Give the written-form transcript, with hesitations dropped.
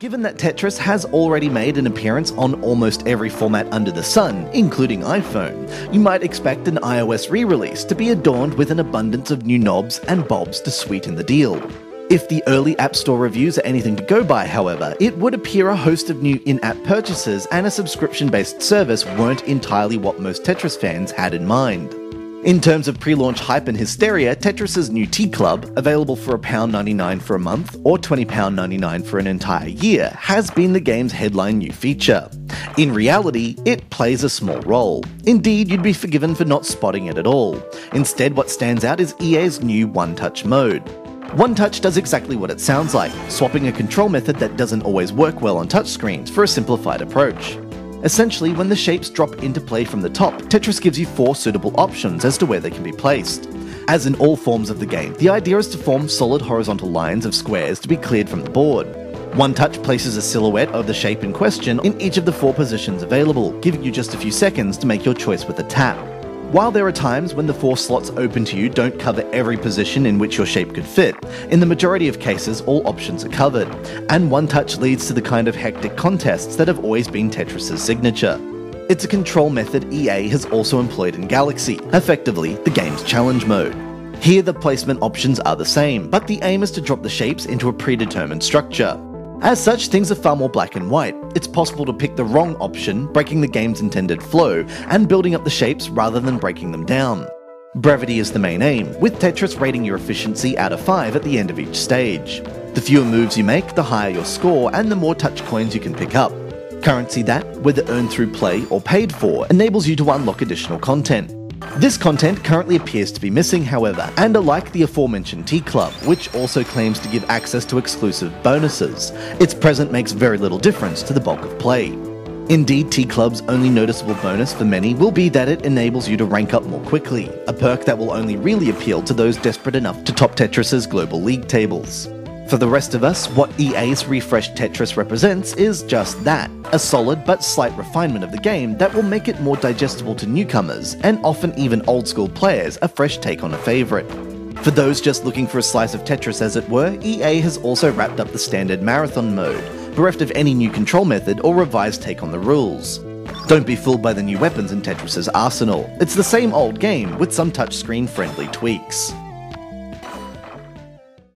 Given that Tetris has already made an appearance on almost every format under the sun, including iPhone, you might expect an iOS re-release to be adorned with an abundance of new knobs and bobs to sweeten the deal. If the early App Store reviews are anything to go by, however, it would appear a host of new in-app purchases and a subscription-based service weren't entirely what most Tetris fans had in mind. In terms of pre-launch hype and hysteria, Tetris's new Tea Club, available for £1.99 for a month or £20.99 for an entire year, has been the game's headline new feature. In reality, it plays a small role. Indeed, you'd be forgiven for not spotting it at all. Instead, what stands out is EA's new one-touch mode. One Touch does exactly what it sounds like, swapping a control method that doesn't always work well on touchscreens for a simplified approach. Essentially, when the shapes drop into play from the top, Tetris gives you 4 suitable options as to where they can be placed. As in all forms of the game, the idea is to form solid horizontal lines of squares to be cleared from the board. One Touch places a silhouette of the shape in question in each of the 4 positions available, giving you just a few seconds to make your choice with a tap. While there are times when the 4 slots open to you don't cover every position in which your shape could fit, in the majority of cases all options are covered, and One Touch leads to the kind of hectic contests that have always been Tetris's signature. It's a control method EA has also employed in Galaxy, effectively the game's challenge mode. Here the placement options are the same, but the aim is to drop the shapes into a predetermined structure. As such, things are far more black and white. It's possible to pick the wrong option, breaking the game's intended flow, and building up the shapes rather than breaking them down. Brevity is the main aim, with Tetris rating your efficiency out of 5 at the end of each stage. The fewer moves you make, the higher your score, and the more touch coins you can pick up. Currency that, whether earned through play or paid for, enables you to unlock additional content. This content currently appears to be missing, however, and unlike the aforementioned Tea Club, which also claims to give access to exclusive bonuses, its presence makes very little difference to the bulk of play. Indeed, Tea Club's only noticeable bonus for many will be that it enables you to rank up more quickly, a perk that will only really appeal to those desperate enough to top Tetris's global league tables. For the rest of us, what EA's refreshed Tetris represents is just that, a solid but slight refinement of the game that will make it more digestible to newcomers, and often even old-school players, a fresh take on a favourite. For those just looking for a slice of Tetris as it were, EA has also wrapped up the standard marathon mode, bereft of any new control method or revised take on the rules. Don't be fooled by the new weapons in Tetris's arsenal, it's the same old game with some touchscreen-friendly tweaks.